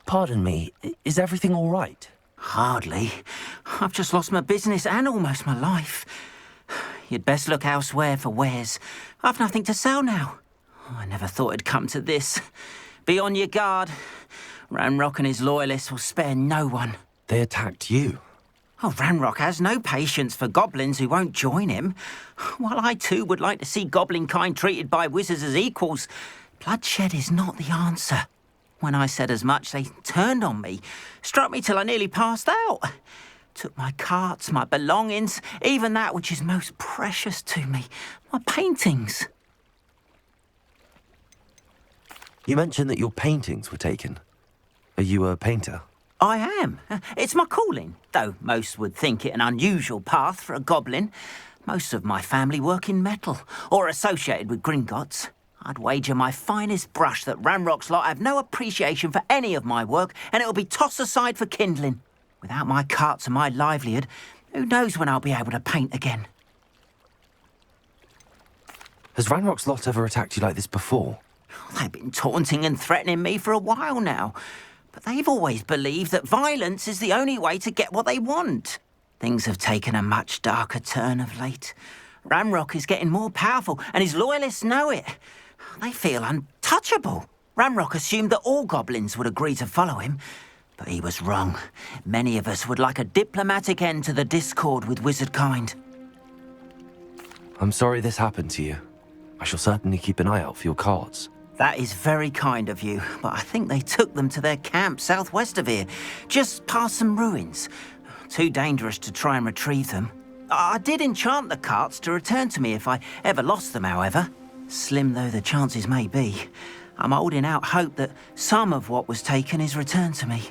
Pardon me, is everything all right? Hardly. I've just lost my business and almost my life. You'd best look elsewhere for wares. I've nothing to sell now. I never thought it'd come to this. Be on your guard. Ranrock and his loyalists will spare no one. They attacked you? Oh, Ranrock has no patience for goblins who won't join him. While I too would like to see goblin kind treated by wizards as equals, bloodshed is not the answer. When I said as much, they turned on me, struck me till I nearly passed out. Took my carts, my belongings, even that which is most precious to me, my paintings. You mentioned that your paintings were taken. Are you a painter? I am. It's my calling, though most would think it an unusual path for a goblin. Most of my family work in metal, or associated with Gringotts. I'd wager my finest brush that Ranrock's lot have no appreciation for any of my work, and it'll be tossed aside for kindling. Without my carts and my livelihood, who knows when I'll be able to paint again? Has Ranrock's lot ever attacked you like this before? They've been taunting and threatening me for a while now, but they've always believed that violence is the only way to get what they want. Things have taken a much darker turn of late. Ranrock is getting more powerful, and his loyalists know it. They feel untouchable. Ranrock assumed that all goblins would agree to follow him, but he was wrong. Many of us would like a diplomatic end to the discord with wizard kind. I'm sorry this happened to you. I shall certainly keep an eye out for your carts. That is very kind of you, but I think they took them to their camp southwest of here, just past some ruins. Too dangerous to try and retrieve them. I did enchant the carts to return to me if I ever lost them, however. Slim though the chances may be, I'm holding out hope that some of what was taken is returned to me.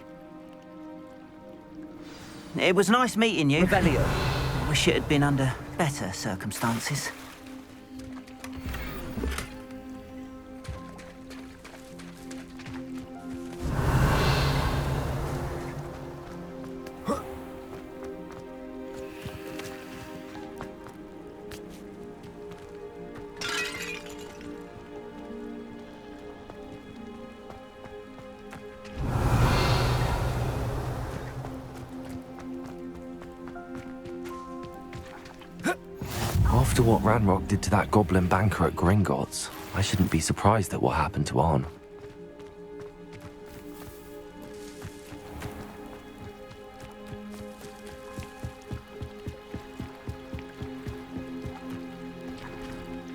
It was nice meeting you. Rebellion. I wish it had been under better circumstances. After what Ranrock did to that goblin banker at Gringotts, I shouldn't be surprised at what happened to Arn.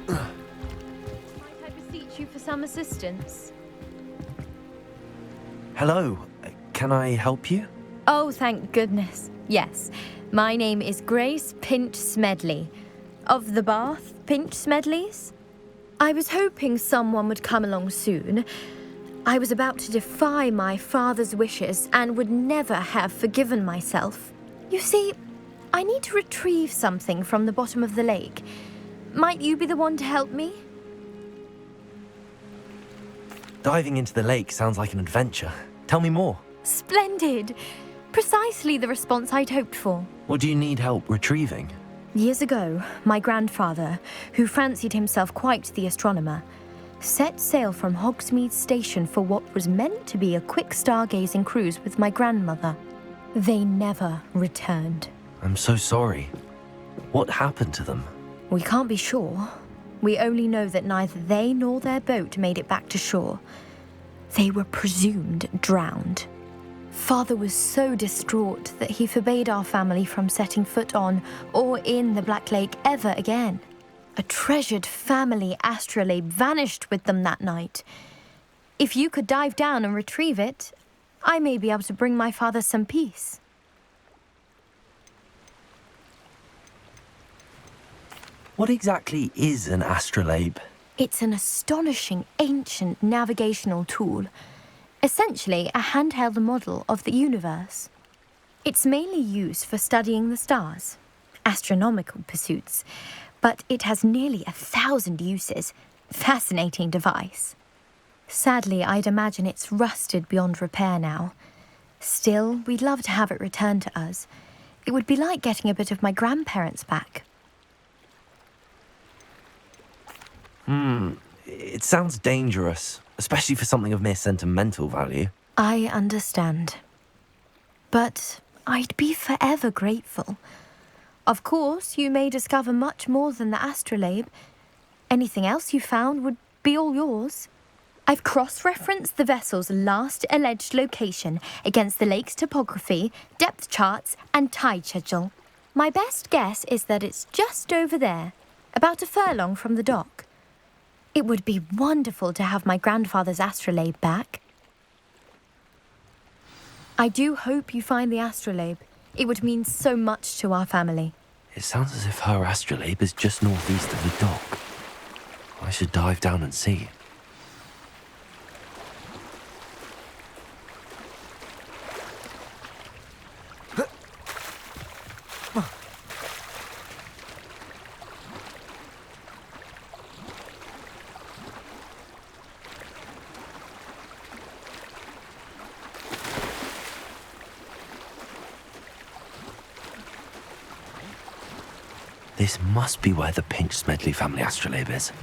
Might I beseech you for some assistance? Hello, can I help you? Oh, thank goodness. Yes. My name is Grace Pinch Smedley. Of the Bath Pinch Smedleys? I was hoping someone would come along soon. I was about to defy my father's wishes and would never have forgiven myself. You see, I need to retrieve something from the bottom of the lake. Might you be the one to help me? Diving into the lake sounds like an adventure. Tell me more. Splendid! Precisely the response I'd hoped for. What do you need help retrieving? Years ago, my grandfather, who fancied himself quite the astronomer, set sail from Hogsmeade Station for what was meant to be a quick stargazing cruise with my grandmother. They never returned. I'm so sorry. What happened to them? We can't be sure. We only know that neither they nor their boat made it back to shore. They were presumed drowned. Father was so distraught that he forbade our family from setting foot on or in the Black Lake ever again. A treasured family astrolabe vanished with them that night. If you could dive down and retrieve it, I may be able to bring my father some peace. What exactly is an astrolabe? It's an astonishing ancient navigational tool. Essentially a handheld model of the universe. It's mainly used for studying the stars, astronomical pursuits, but it has nearly 1,000 uses. Fascinating device. Sadly, I'd imagine it's rusted beyond repair now. Still, we'd love to have it returned to us. It would be like getting a bit of my grandparents back. It sounds dangerous, especially for something of mere sentimental value. I understand. But I'd be forever grateful. Of course, you may discover much more than the astrolabe. Anything else you found would be all yours. I've cross-referenced the vessel's last alleged location against the lake's topography, depth charts, and tide schedule. My best guess is that it's just over there, about a furlong from the dock. It would be wonderful to have my grandfather's astrolabe back. I do hope you find the astrolabe. It would mean so much to our family. It sounds as if her astrolabe is just northeast of the dock. I should dive down and see. This must be where the Pinch Smedley family astrolabe is.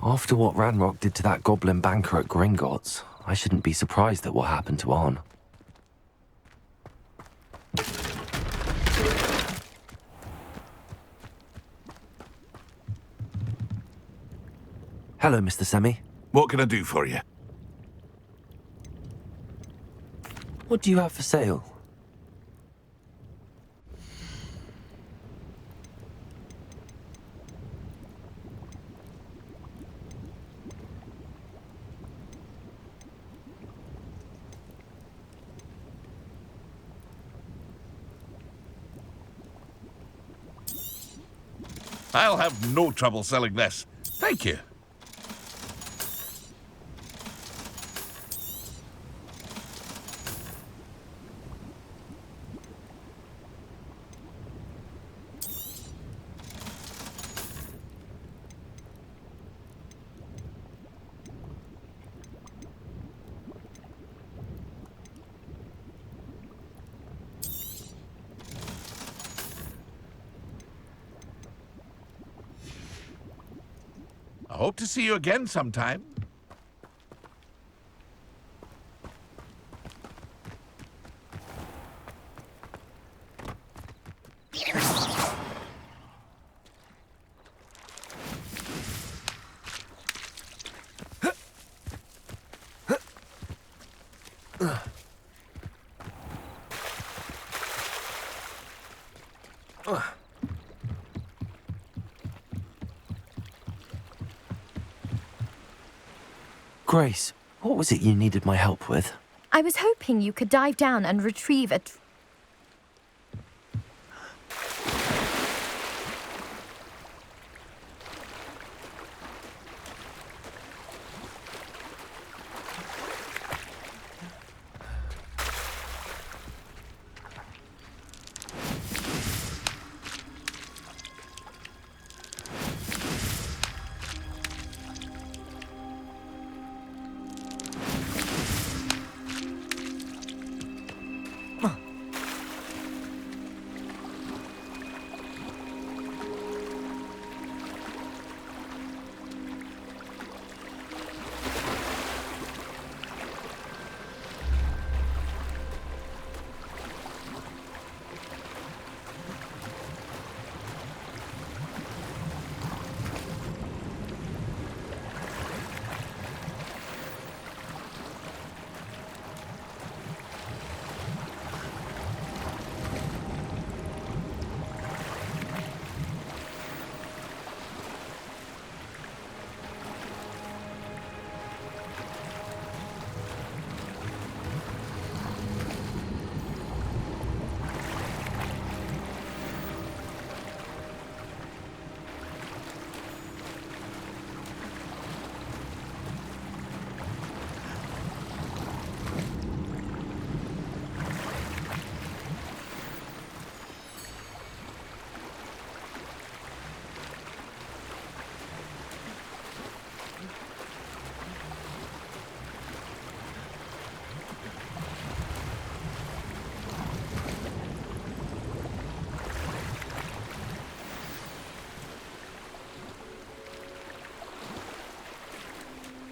After what Ranrock did to that goblin banker at Gringotts, I shouldn't be surprised at what happened to Arn. Hello, Mr. Semi. What can I do for you? What do you have for sale? I'll have no trouble selling this. Thank you. I hope to see you again sometime. Grace, what was it you needed my help with? I was hoping you could dive down and retrieve a...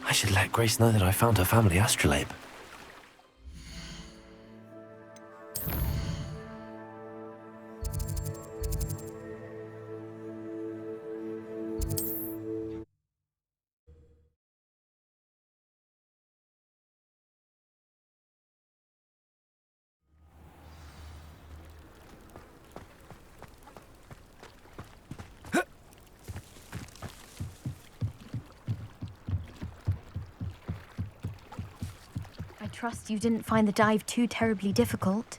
I should let Grace know that I found her family astrolabe. I trust you didn't find the dive too terribly difficult.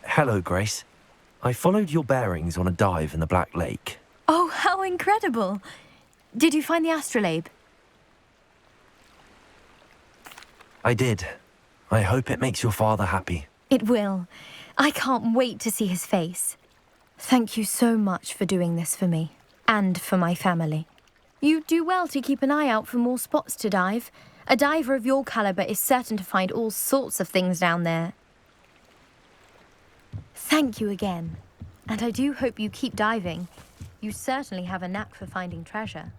Hello, Grace. I followed your bearings on a dive in the Black Lake. Oh, how incredible! Did you find the astrolabe? I did. I hope it makes your father happy. It will. I can't wait to see his face. Thank you so much for doing this for me, and for my family. You do well to keep an eye out for more spots to dive. A diver of your caliber is certain to find all sorts of things down there. Thank you again. And I do hope you keep diving. You certainly have a knack for finding treasure.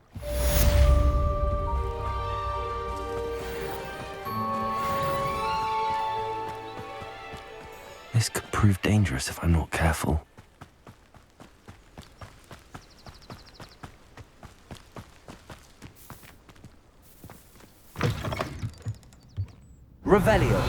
This could prove dangerous if I'm not careful. Revelio.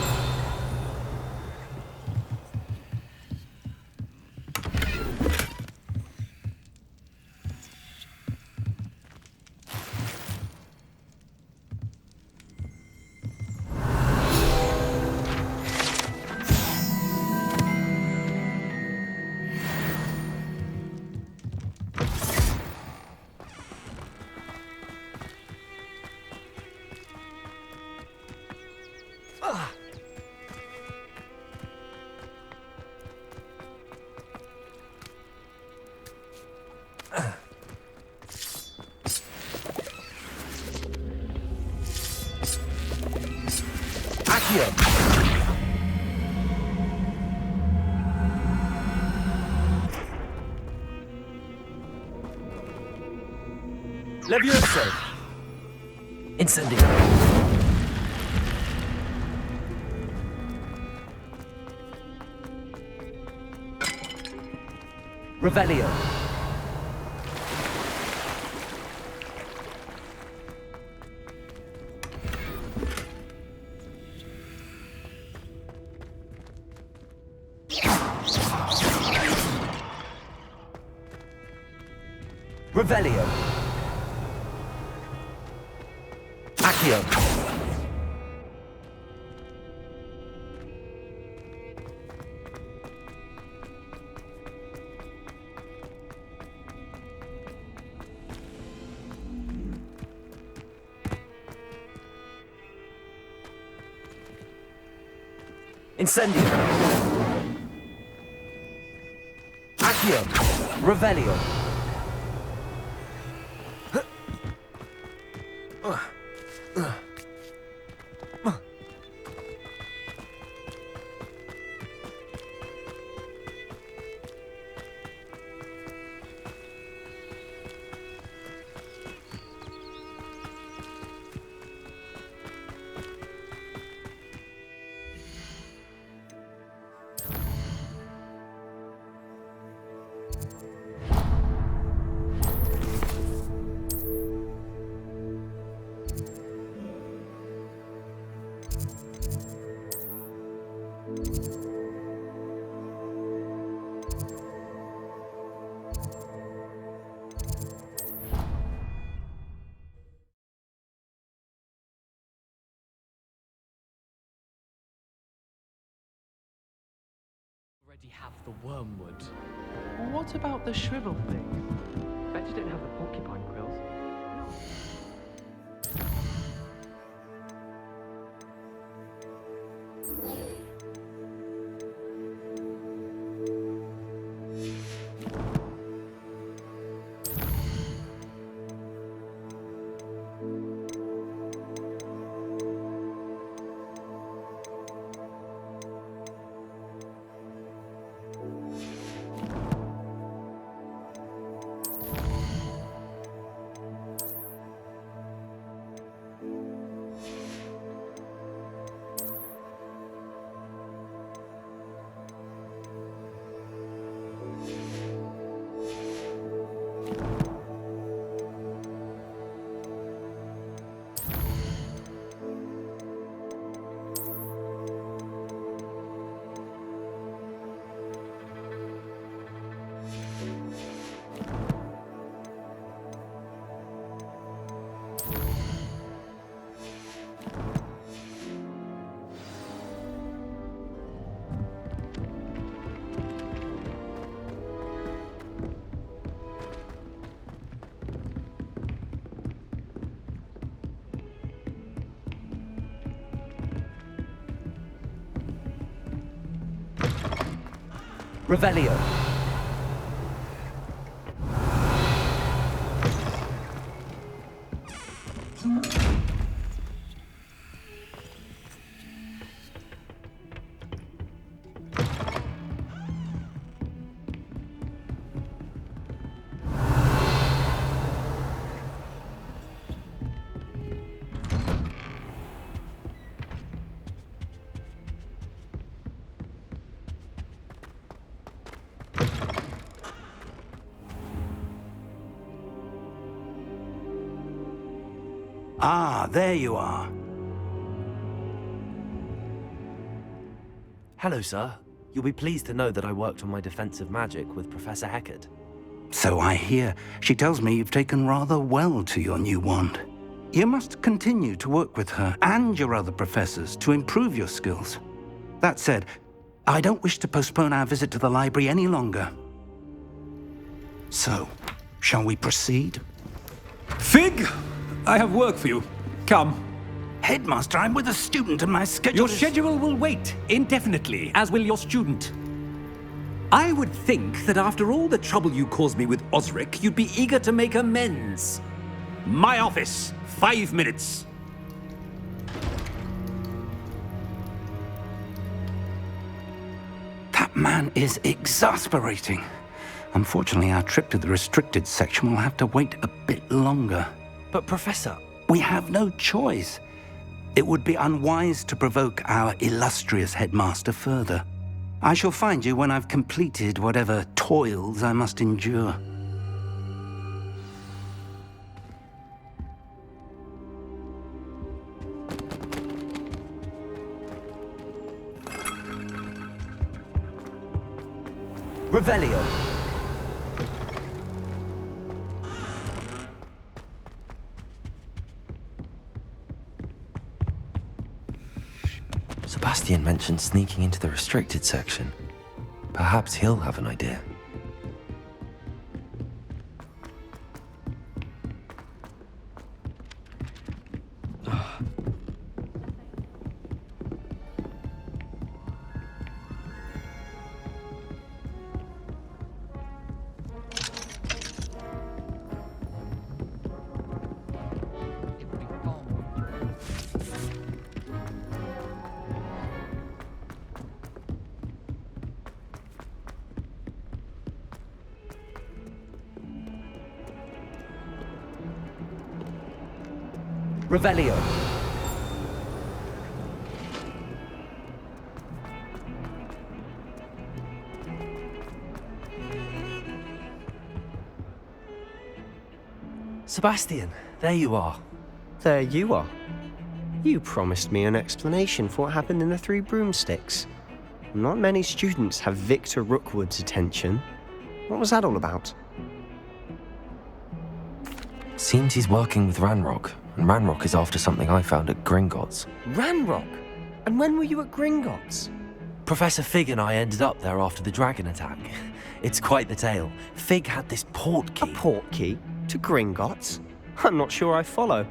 Levioso! Incendio! Revelio. Revelio. Accio. Incendio. Accio. Revelio. Already have the wormwood. What about the shrivel thing? Bet you don't have the porcupine quills. Revelio. Ah, there you are. Hello, sir. You'll be pleased to know that I worked on my defensive magic with Professor Heckard. So I hear. She tells me you've taken rather well to your new wand. You must continue to work with her and your other professors to improve your skills. That said, I don't wish to postpone our visit to the library any longer. So, shall we proceed? Fig! I have work for you. Come. Headmaster, I'm with a student and my schedule Your is... schedule will wait indefinitely, as will your student. I would think that after all the trouble you caused me with Osric, you'd be eager to make amends. My office, 5 minutes. That man is exasperating. Unfortunately, our trip to the restricted section will have to wait a bit longer. But, Professor... We have no choice. It would be unwise to provoke our illustrious headmaster further. I shall find you when I've completed whatever toils I must endure. Revelio. Sebastian mentioned sneaking into the restricted section. Perhaps he'll have an idea. Revelio. Sebastian, there you are. There you are. You promised me an explanation for what happened in the Three Broomsticks. Not many students have Victor Rookwood's attention. What was that all about? Seems he's working with Ranrock, and Ranrock is after something I found at Gringotts. Ranrock? And when were you at Gringotts? Professor Fig and I ended up there after the dragon attack. It's quite the tale. Fig had this port key. A port key? To Gringotts? I'm not sure I follow.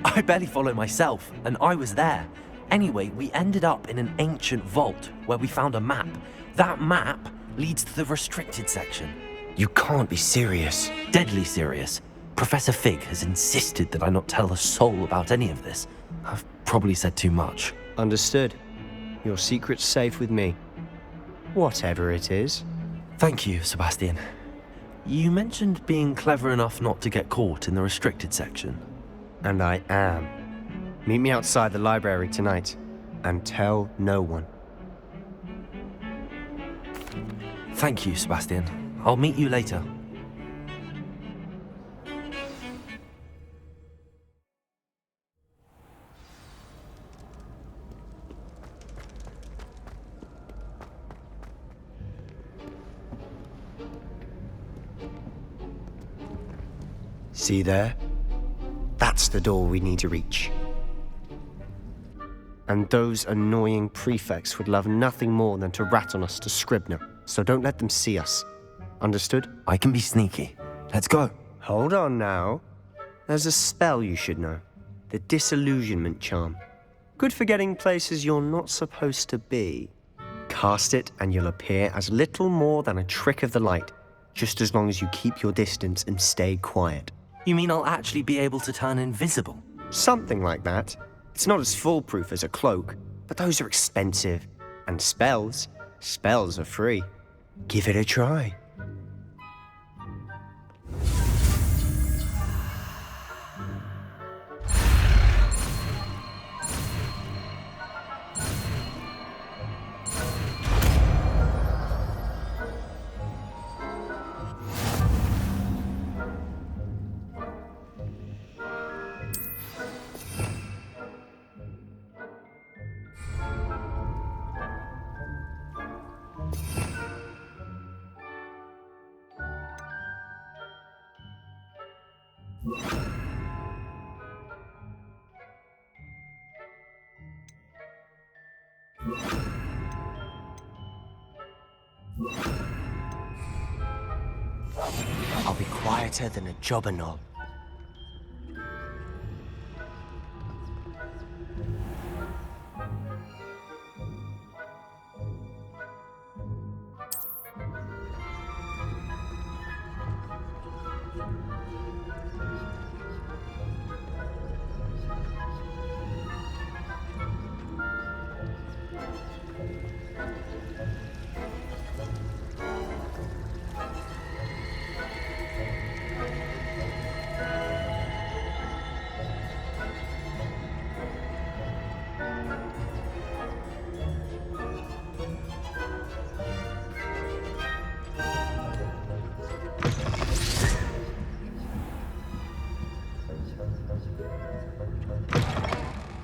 I barely follow myself, and I was there. Anyway, we ended up in an ancient vault where we found a map. That map leads to the restricted section. You can't be serious. Deadly serious. Professor Fig has insisted that I not tell a soul about any of this. I've probably said too much. Understood. Your secret's safe with me. Whatever it is. Thank you, Sebastian. You mentioned being clever enough not to get caught in the restricted section. And I am. Meet me outside the library tonight, and tell no one. Thank you, Sebastian. I'll meet you later. See there? That's the door we need to reach. And those annoying prefects would love nothing more than to rat on us to Scribner, so don't let them see us. Understood? I can be sneaky. Let's go. Hold on now. There's a spell you should know. The Disillusionment Charm. Good for getting places you're not supposed to be. Cast it and you'll appear as little more than a trick of the light, just as long as you keep your distance and stay quiet. You mean I'll actually be able to turn invisible? Something like that. It's not as foolproof as a cloak, but those are expensive. And spells are free. Give it a try. I'll be quieter than a jobberknoll.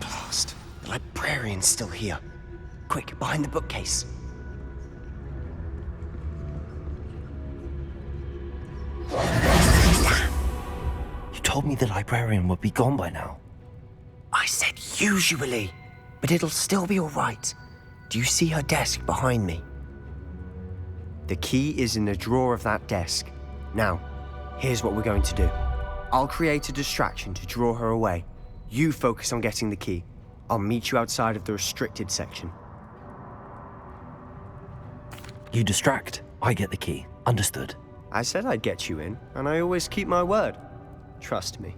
Blast! The librarian's still here. Quick, behind the bookcase. You told me the librarian would be gone by now. I said usually, but it'll still be all right. Do you see her desk behind me? The key is in the drawer of that desk. Now, here's what we're going to do. I'll create a distraction to draw her away. You focus on getting the key. I'll meet you outside of the restricted section. You distract, I get the key. Understood. I said I'd get you in, and I always keep my word. Trust me.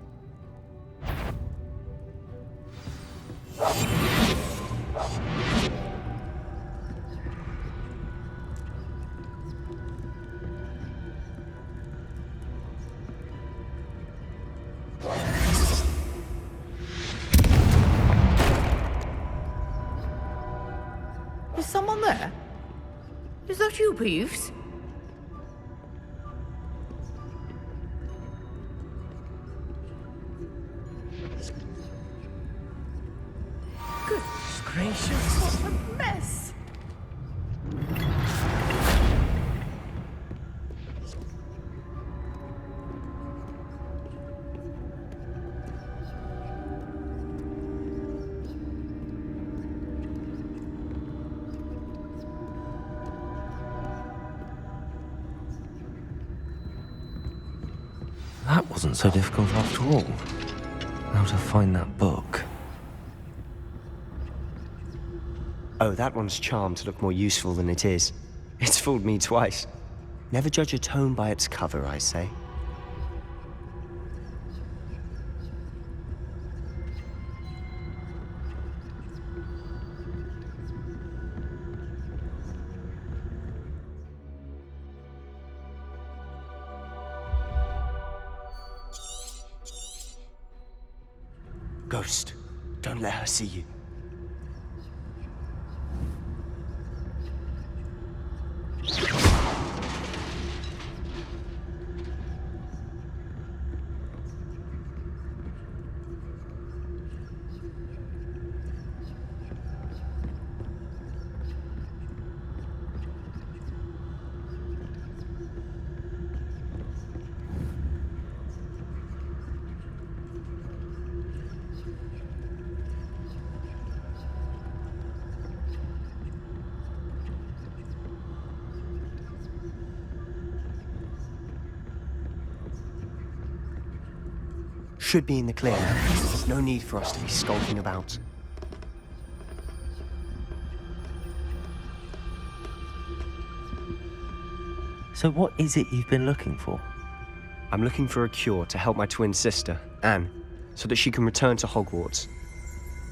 Is someone there? Is that you, Peeves? Goodness gracious, what a mess! That wasn't so difficult after all. How to find that book. Oh, that one's charmed to look more useful than it is. It's fooled me twice. Never judge a tome by its cover, I say. Ghost, don't let her see you. Should be in the clear now. There's no need for us to be skulking about. So what is it you've been looking for? I'm looking for a cure to help my twin sister, Anne, so that she can return to Hogwarts.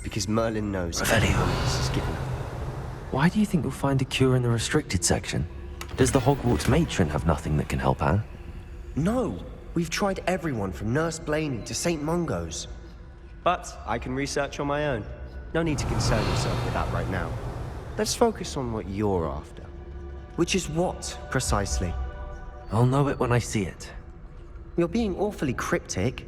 Because Merlin knows everyone else is given up. Why do you think you'll find a cure in the restricted section? Does the Hogwarts matron have nothing that can help Anne? No! We've tried everyone from Nurse Blaney to St. Mungo's. But I can research on my own. No need to concern yourself with that right now. Let's focus on what you're after. Which is what, precisely? I'll know it when I see it. You're being awfully cryptic.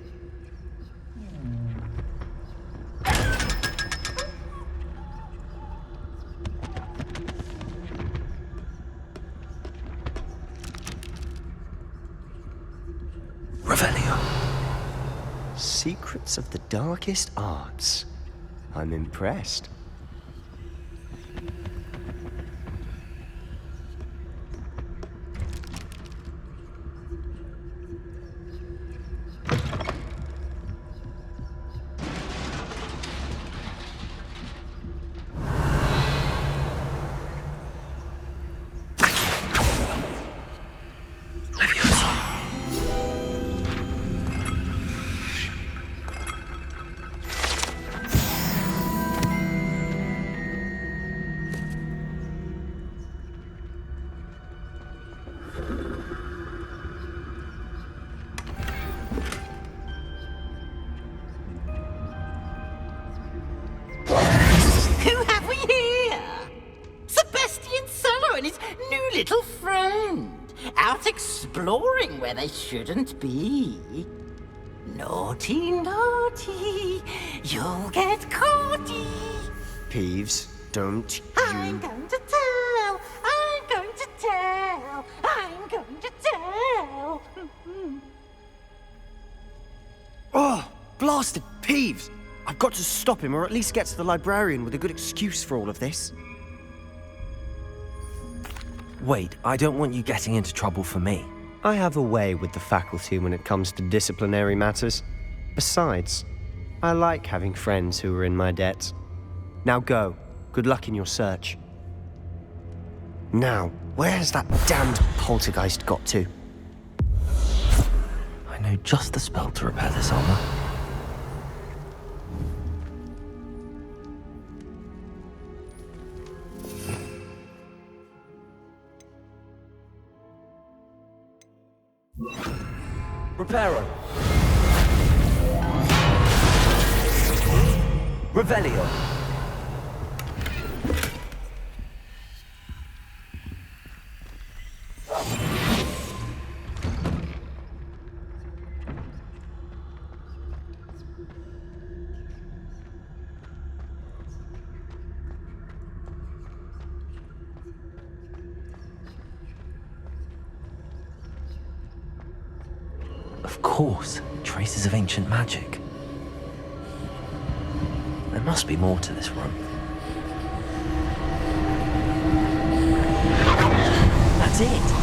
Revelio. Secrets of the darkest arts. I'm impressed. Who have we here? Sebastian Sallow and his new little friend. Out exploring where they shouldn't be. Naughty, naughty. You'll get caughty. Peeves, don't I'm you... going to tell. I'm going to tell. I'm going to tell. Oh, blasted Peeves! I've got to stop him, or at least get to the librarian with a good excuse for all of this. Wait, I don't want you getting into trouble for me. I have a way with the faculty when it comes to disciplinary matters. Besides, I like having friends who are in my debt. Now go. Good luck in your search. Now, where has that damned poltergeist got to? I know just the spell to repair this armor. Reparo. Revelio. Of course, traces of ancient magic. There must be more to this room. That's it!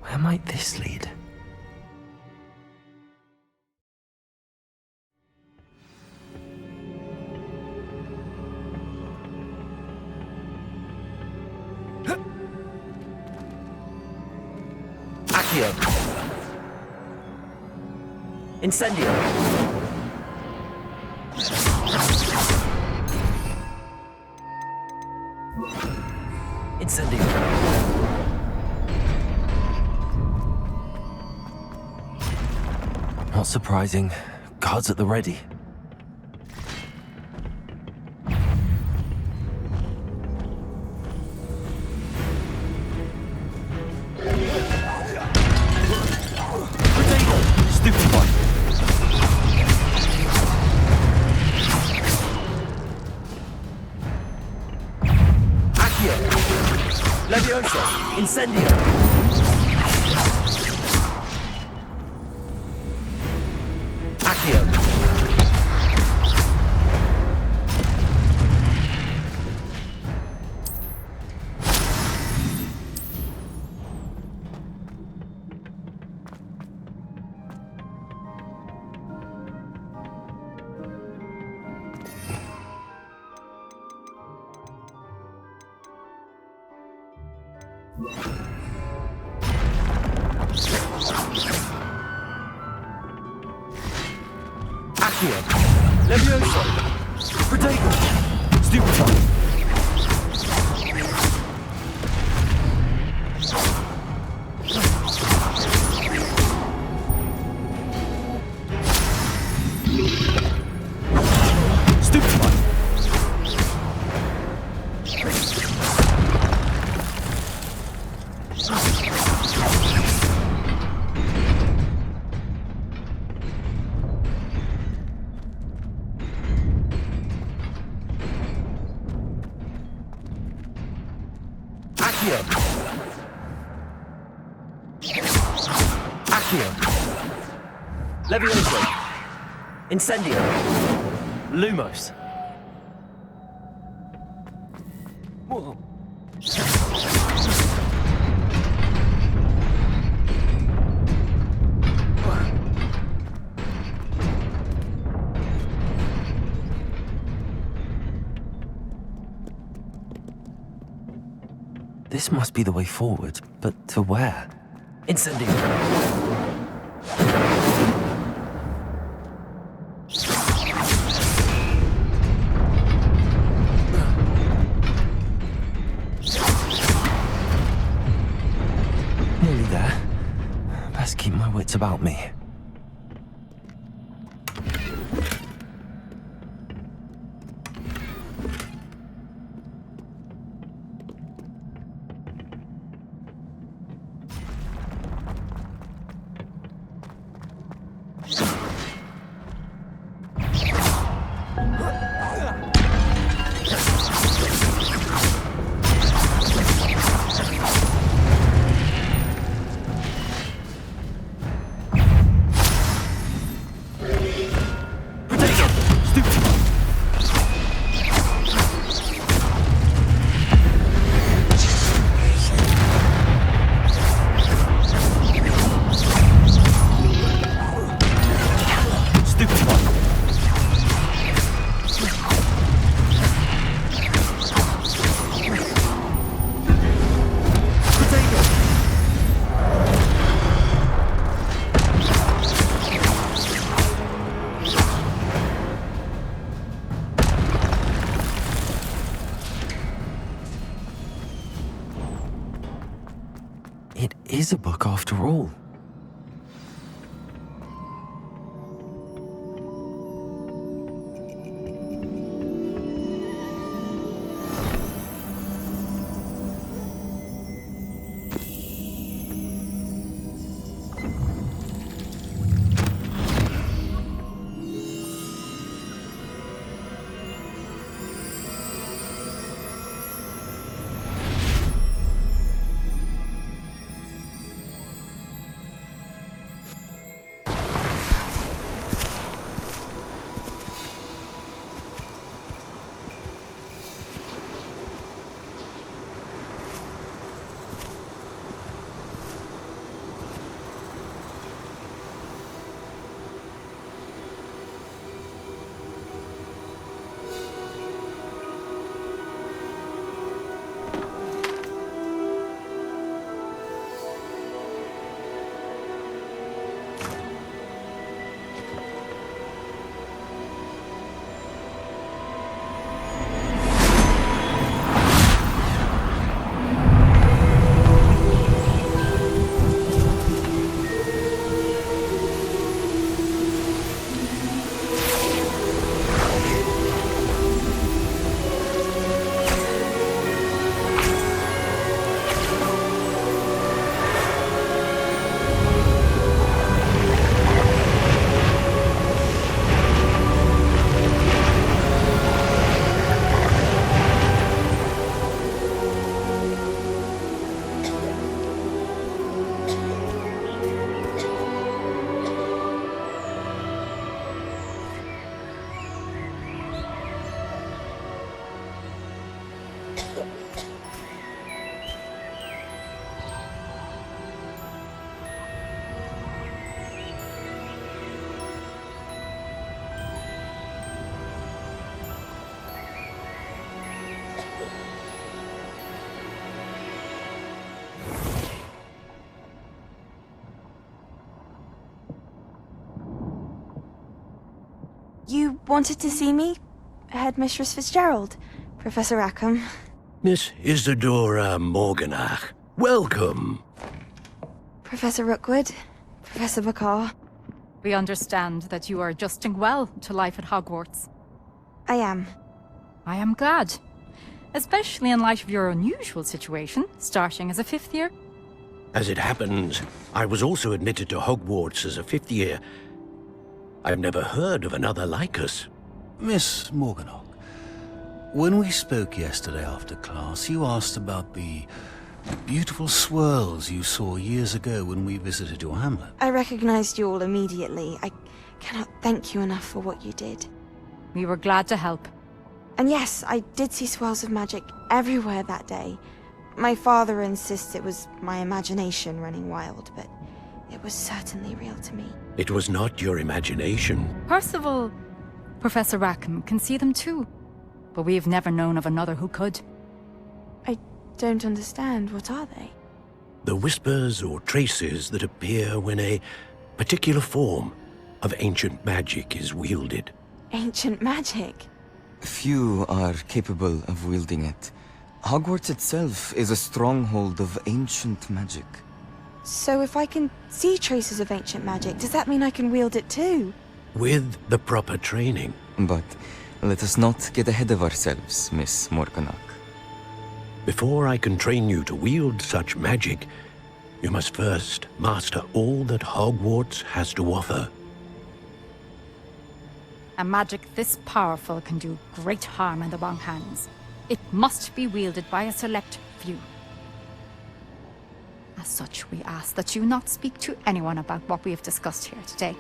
Where might this lead? Accio. Incendio. Incendio. Not surprising. Guards at the ready. Leviosa! Incendio! Accio! Accio! Leviosa! Protego! Stupefy! Stupefy! Accio! Accio! Leviosa! Incendio! Lumos! Whoa! This must be the way forward, but to where? Incendio! Nearly there. Best keep my wits about me. It is a book after all. You wanted to see me? Headmistress Fitzgerald, Professor Rackham. Miss Isadora Morganach, welcome. Professor Rookwood, Professor Bakar. We understand that you are adjusting well to life at Hogwarts. I am. I am glad. Especially in light of your unusual situation, starting as a fifth year. As it happens, I was also admitted to Hogwarts as a fifth year. I've never heard of another like us. Miss Morganach, when we spoke yesterday after class, you asked about the beautiful swirls you saw years ago when we visited your hamlet. I recognized you all immediately. I cannot thank you enough for what you did. We were glad to help. And yes, I did see swirls of magic everywhere that day. My father insists it was my imagination running wild, but it was certainly real to me. It was not your imagination. Percival, Professor Rackham can see them too. But we have never known of another who could. I don't understand. What are they? The whispers or traces that appear when a particular form of ancient magic is wielded. Ancient magic? Few are capable of wielding it. Hogwarts itself is a stronghold of ancient magic. So if I can see traces of ancient magic, does that mean I can wield it too? With the proper training. But let us not get ahead of ourselves, Miss Morganach. Before I can train you to wield such magic, you must first master all that Hogwarts has to offer. A magic this powerful can do great harm in the wrong hands. It must be wielded by a select few. As such, we ask that you not speak to anyone about what we have discussed here today.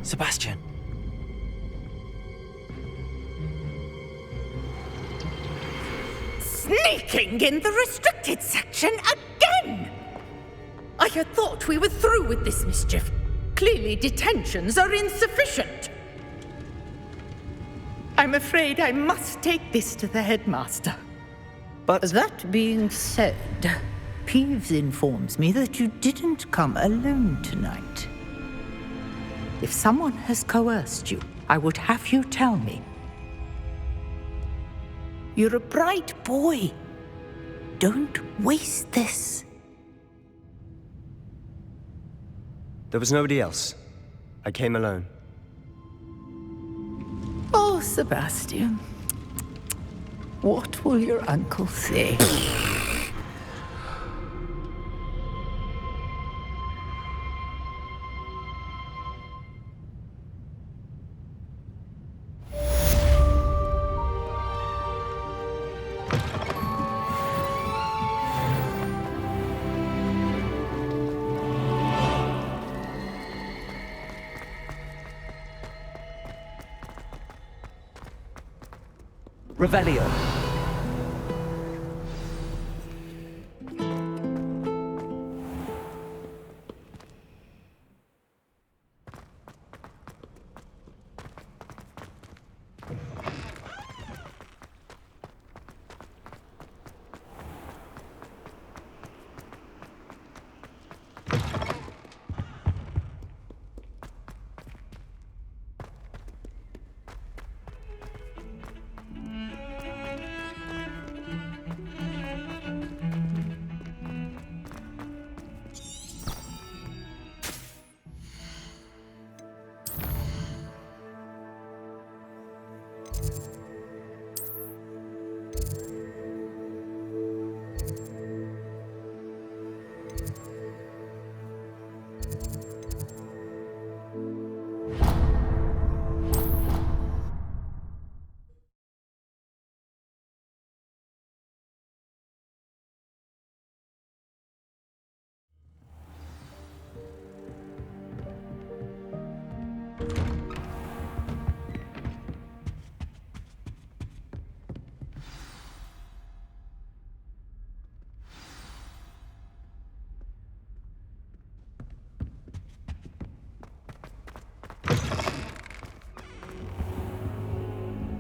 Sebastian. Sneaking in the restricted section again! I had thought we were through with this mischief. Clearly detentions are insufficient. I'm afraid I must take this to the headmaster. But that being said, Peeves informs me that you didn't come alone tonight. If someone has coerced you, I would have you tell me. You're a bright boy. Don't waste this. There was nobody else. I came alone. Oh, Sebastian. What will your uncle say? Revelio.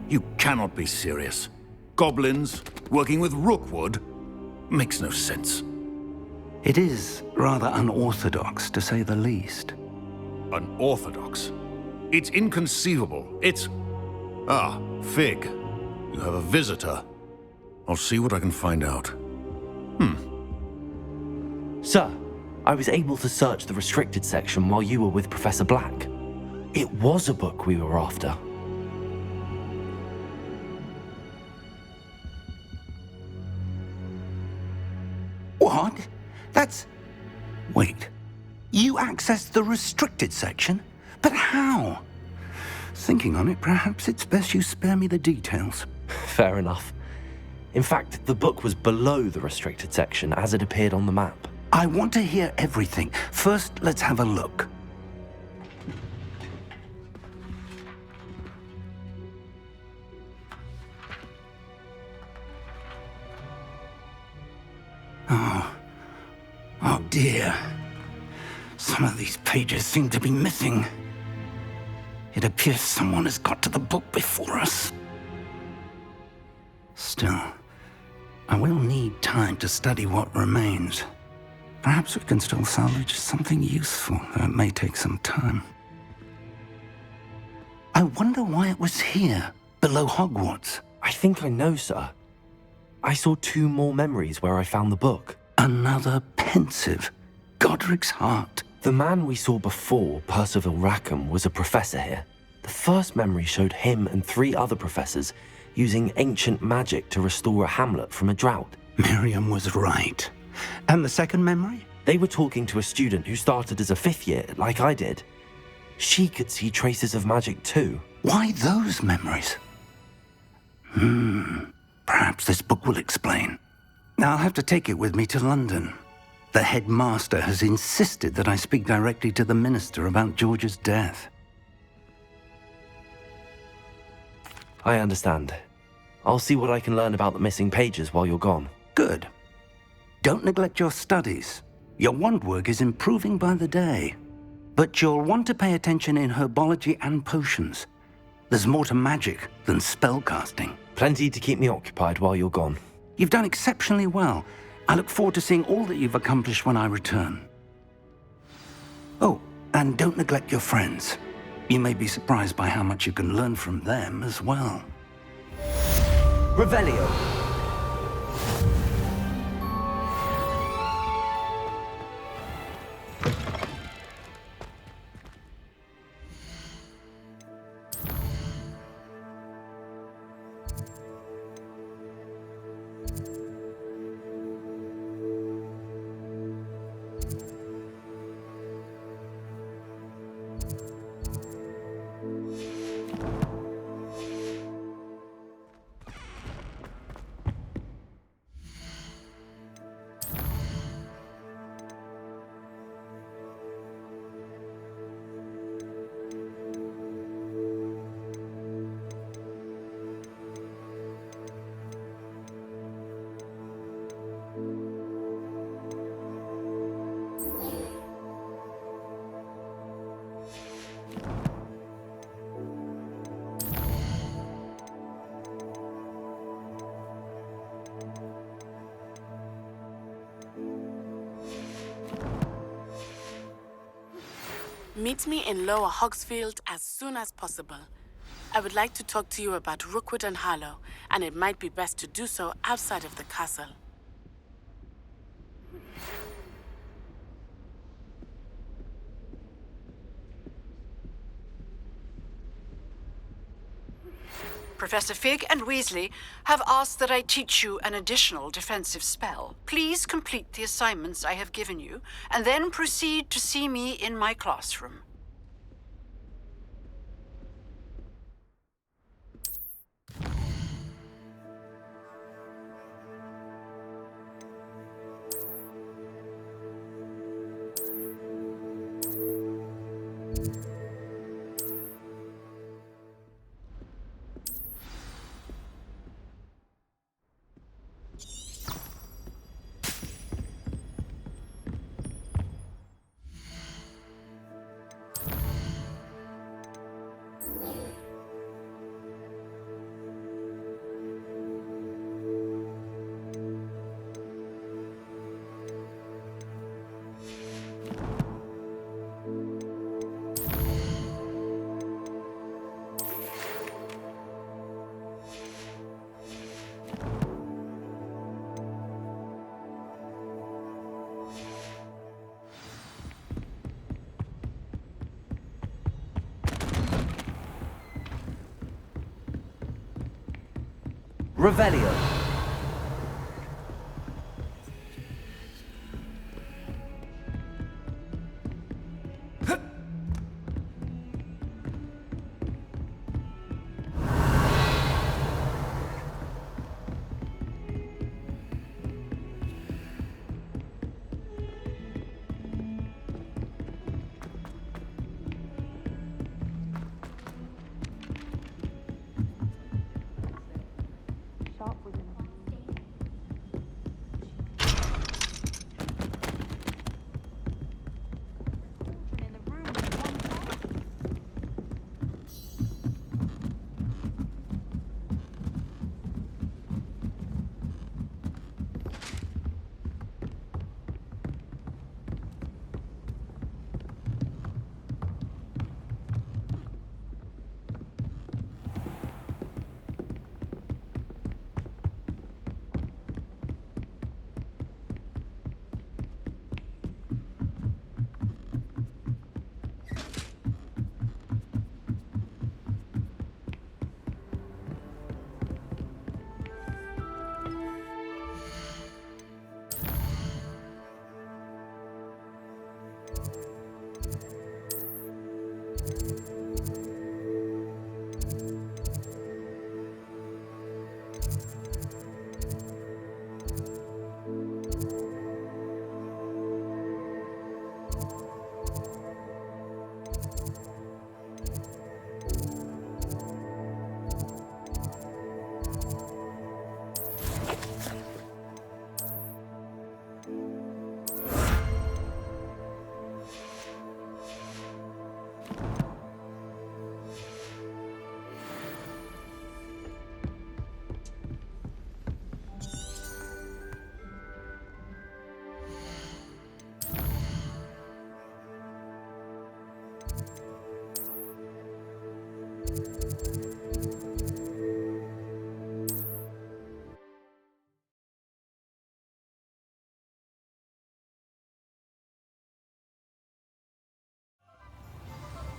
You cannot be serious. Goblins working with Rookwood? Makes no sense. It is rather unorthodox, to say the least. Unorthodox? It's inconceivable. It's... Ah, Fig. You have a visitor. I'll see what I can find out. Sir, I was able to search the restricted section while you were with Professor Black. It was a book we were after. What? That's... Wait. You accessed the restricted section? But how? Thinking on it, perhaps it's best you spare me the details. Fair enough. In fact, the book was below the restricted section as it appeared on the map. I want to hear everything. First, let's have a look. Oh dear. Some of these pages seem to be missing. It appears someone has got to the book before us. Still, I will need time to study what remains. Perhaps we can still salvage something useful, though it may take some time. I wonder why it was here, below Hogwarts. I think I know, sir. I saw 2 more memories where I found the book. Another pensive. Godric's heart. The man we saw before, Percival Rackham, was a professor here. The first memory showed him and 3 other professors using ancient magic to restore a hamlet from a drought. Miriam was right. And the second memory? They were talking to a student who started as a 5th year, like I did. She could see traces of magic too. Why those memories? Perhaps this book will explain. I'll have to take it with me to London. The headmaster has insisted that I speak directly to the minister about George's death. I understand. I'll see what I can learn about the missing pages while you're gone. Good. Don't neglect your studies. Your wand work is improving by the day. But you'll want to pay attention in herbology and potions. There's more to magic than spellcasting. Plenty to keep me occupied while you're gone. You've done exceptionally well. I look forward to seeing all that you've accomplished when I return. Oh, and don't neglect your friends. You may be surprised by how much you can learn from them as well. Revelio. Meet me in Lower Hogsfield as soon as possible. I would like to talk to you about Rookwood and Harlow, and it might be best to do so outside of the castle. Professor Fig and Weasley have asked that I teach you an additional defensive spell. Please complete the assignments I have given you, and then proceed to see me in my classroom. Revelio.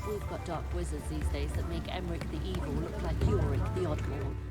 We've got dark wizards these days that make Emmerich the Evil look like Yorick the Oddball.